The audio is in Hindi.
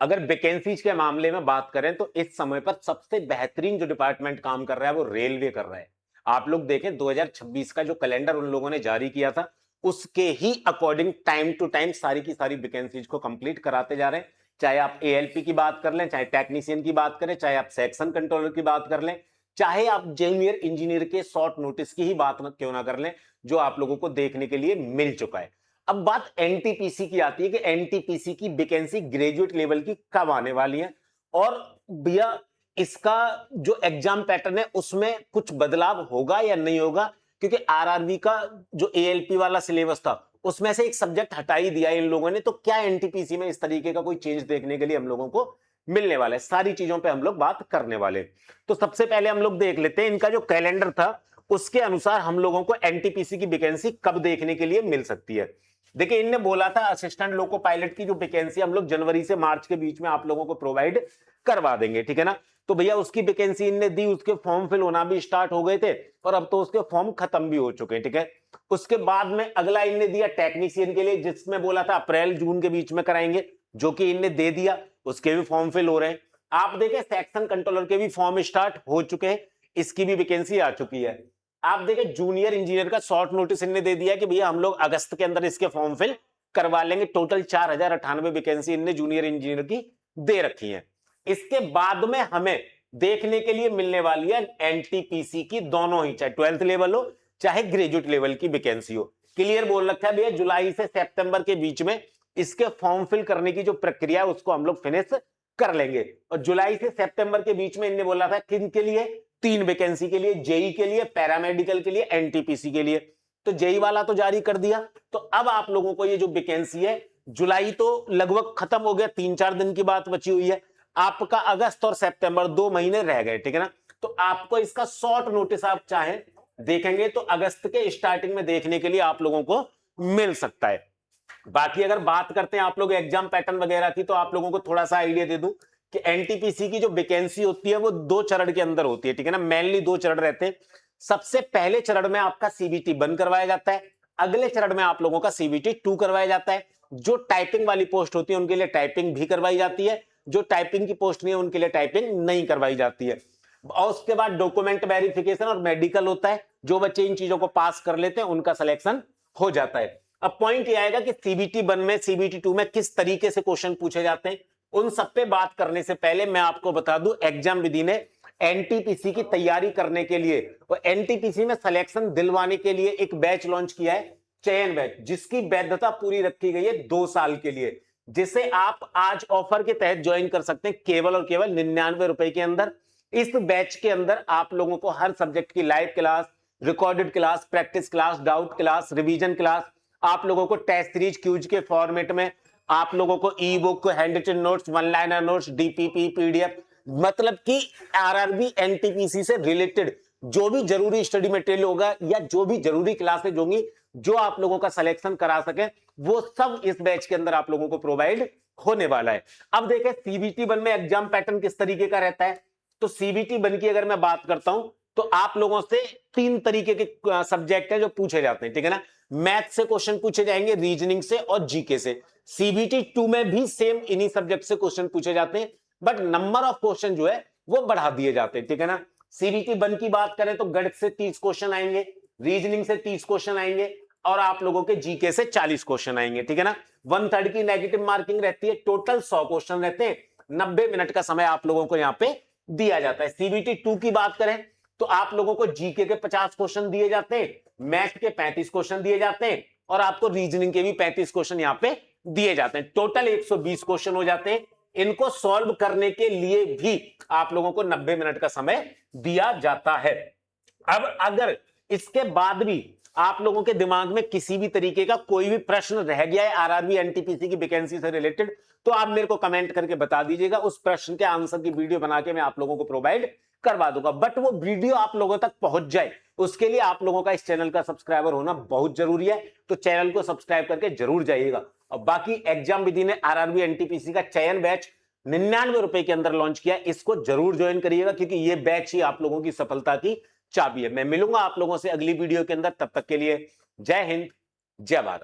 अगर वैकेंसीज के मामले में बात करें तो इस समय पर सबसे बेहतरीन जो डिपार्टमेंट काम कर रहा है वो रेलवे कर रहा है। आप लोग देखें 2026 का जो कैलेंडर उन लोगों ने जारी किया था उसके ही अकॉर्डिंग टाइम टू टाइम सारी की सारी वैकेंसीज को कंप्लीट कराते जा रहे हैं। चाहे आप एएलपी की बात कर लें, चाहे टेक्नीशियन की बात करें, चाहे आप सेक्शन कंट्रोलर की बात कर लें, चाहे आप जूनियर इंजीनियर के शॉर्ट नोटिस की ही बात क्यों ना कर लें, जो आप लोगों को देखने के लिए मिल चुका है। अब बात एनटीपीसी की आती है कि एनटीपीसी की वैकेंसी ग्रेजुएट लेवल की कब आने वाली है, और भैया इसका जो एग्जाम पैटर्न है उसमें कुछ बदलाव होगा या नहीं होगा, क्योंकि आरआरबी का जो एएलपी वाला सिलेबस था उसमें से एक सब्जेक्ट हटा ही दिया इन लोगों ने, तो क्या एनटीपीसी में इस तरीके का कोई चेंज देखने के लिए हम लोगों को मिलने वाला है, सारी चीजों पे हम लोग बात करने वाले। तो सबसे पहले हम लोग देख लेते हैं इनका जो कैलेंडर था उसके अनुसार हम लोगों को एनटीपीसी की वैकेंसी कब देखने के लिए मिल सकती है। देखिए इनने बोला था असिस्टेंट लोको पायलट की जो वैकेंसी हम लोग जनवरी से मार्च के बीच में आप लोगों को प्रोवाइड करवा देंगे, ठीक है ना। तो भैया उसकी वैकेंसी इनने दी, उसके फॉर्म फिल होना भी स्टार्ट हो गए थे और अब तो उसके फॉर्म खत्म भी हो चुके हैं, ठीक है। उसके बाद में अगला इनने दिया टेक्नीशियन के लिए, जिसमें बोला था अप्रैल जून के बीच में कराएंगे, जो कि इनने दे दिया, उसके भी फॉर्म फिल हो रहे हैं। आप देखें सेक्शन कंट्रोलर के भी फॉर्म स्टार्ट हो चुके हैं, इसकी भी वैकेंसी आ चुकी है। आप देखें जूनियर इंजीनियर का शॉर्ट नोटिस इनने दे दिया कि भैया हम लोग अगस्त के अंदर इसके फॉर्म फिल करवा लेंगे। टोटल 4098 वैकेंसी इनने जूनियर इंजीनियर की दे रखी है। इसके बाद में हमें देखने के लिए मिलने वाली है एनटीपीसी की दोनों ही, चाहे 12th लेवल हो चाहे ग्रेजुएट लेवल की वैकेंसी हो। क्लियर बोल रखा है भैया, जुलाई से सितंबर के बीच में इसके फॉर्म फिल करने की जो प्रक्रिया है उसको हम लोग फिनिश कर लेंगे। और जुलाई से सितंबर के बीच में इनने बोला था किन के लिए, 3 वैकेंसी के लिए, जेई के लिए, पैरामेडिकल के लिए, एनटीपीसी के लिए। तो जेई वाला तो जारी कर दिया, तो अब आप लोगों को ये जो वैकेंसी है, जुलाई तो लगभग खत्म हो गया, 3-4 दिन की बात बची हुई है, आपका अगस्त और सितंबर 2 महीने रह गए, ठीक है ना। तो आपको इसका शॉर्ट नोटिस आप चाहें देखेंगे तो अगस्त के स्टार्टिंग में देखने के लिए आप लोगों को मिल सकता है। बाकी अगर बात करते हैं आप लोग एग्जाम पैटर्न वगैरह की, तो आप लोगों को थोड़ा सा आइडिया दे दूं कि एनटीपीसी की जो वैकेंसी होती है वो 2 चरण के अंदर होती है, ठीक है ना। मेनली 2 चरण रहते हैं। सबसे पहले चरण में आपका सीबीटी 1 करवाया जाता है, अगले चरण में आप लोगों का सीबीटी 2 करवाया जाता है। जो टाइपिंग वाली पोस्ट होती है उनके लिए टाइपिंग भी करवाई जाती है, जो टाइपिंग की पोस्ट नहीं है उनके लिए टाइपिंग नहीं करवाई जाती है। और उसके बाद डॉक्यूमेंट वेरिफिकेशन और मेडिकल होता है, जो बच्चे इन चीजों को पास कर लेते हैं उनका सिलेक्शन हो जाता है। अब पॉइंट ये आएगा कि सीबीटी 1 में सीबीटी 2 में किस तरीके से क्वेश्चन पूछे जाते हैं, उन सब पे बात करने से पहले मैं आपको बता दूं एग्जाम विधि ने एनटीपीसी की तैयारी करने के लिए और एनटीपीसी में सिलेक्शन दिलवाने के लिए एक बैच लॉन्च किया है, चयन बैच, जिसकी वैधता पूरी रखी गई है 2 साल के लिए, जिसे आप आज ऑफर के तहत ज्वाइन कर सकते हैं केवल और केवल 99 रुपए के अंदर। इस बैच के अंदर आप लोगों को हर सब्जेक्ट की live class, recorded class, practice class, doubt class, revision class, आप लोगों को टेस्ट सीरीज क्यूज के फॉर्मेट में, आप लोगों को ebook, handwritten notes, one liner notes, DPP, PDF, मतलब कि आरआरबी एनटीपीसी से रिलेटेड जो भी जरूरी स्टडी मटेरियल होगा या जो भी जरूरी क्लासेज होंगी जो आप लोगों का सिलेक्शन करा सके, वो सब इस बैच के अंदर आप लोगों को प्रोवाइड होने वाला है। अब देखें सीबीटी 1 में एग्जाम पैटर्न किस तरीके का रहता है। तो सीबीटी 1 की अगर मैं बात करता हूं तो आप लोगों से 3 तरीके के सब्जेक्ट है जो पूछे जाते हैं, ठीक है ना। मैथ से क्वेश्चन पूछे जाएंगे, रीजनिंग से और जीके से। सीबीटी 2 में भी सेम इन्हीं सब्जेक्ट से क्वेश्चन पूछे जाते हैं, बट नंबर ऑफ क्वेश्चन जो है वो बढ़ा दिए जाते हैं, ठीक है ना। सीबीटी 1 की बात करें तो गणित से 30 क्वेश्चन आएंगे, रीजनिंग से 30 क्वेश्चन आएंगे और आप लोगों के जीके से 40 क्वेश्चन आएंगे, ठीक है ना। 1/3 की नेगेटिव मार्किंग रहती है, टोटल 100 क्वेश्चन रहते हैं, 90 मिनट का समय आप लोगों को यहां पे दिया जाता है। सीबीटी 2 की बात करें तो आप लोगों को जीके के 50 क्वेश्चन दिए जाते हैं, मैथ के 35 क्वेश्चन दिए जाते हैं और आपको रीजनिंग के भी 35 क्वेश्चन यहां पे दिए जाते हैं। टोटल 120 क्वेश्चन हो जाते हैं। इनको सॉल्व करने के लिए भी आप लोगों को 90 मिनट का समय दिया जाता है। अब अगर इसके बाद भी आप लोगों के दिमाग में किसी भी तरीके का कोई भी प्रश्न रह गया है आरआरबी एनटीपीसी की वैकेंसी से रिलेटेड, तो आप मेरे को कमेंट करके बता दीजिएगा, उस प्रश्न के आंसर की वीडियो बना के मैं आप लोगों को प्रोवाइड करवा दूंगा। बट वो वीडियो आप लोगों तक पहुंच जाए उसके लिए आप लोगों का इस चैनल का सब्सक्राइबर होना बहुत जरूरी है, तो चैनल को सब्सक्राइब करके जरूर जाइएगा। और बाकी एग्जाम विधि ने आरआरबी एनटीपीसी का चयन बैच 99 रुपए के अंदर लॉन्च किया, इसको जरूर ज्वाइन करिएगा क्योंकि ये बैच ही आप लोगों की सफलता की चाबी है। मैं मिलूंगा आप लोगों से अगली वीडियो के अंदर, तब तक के लिए जय हिंद, जय भारत।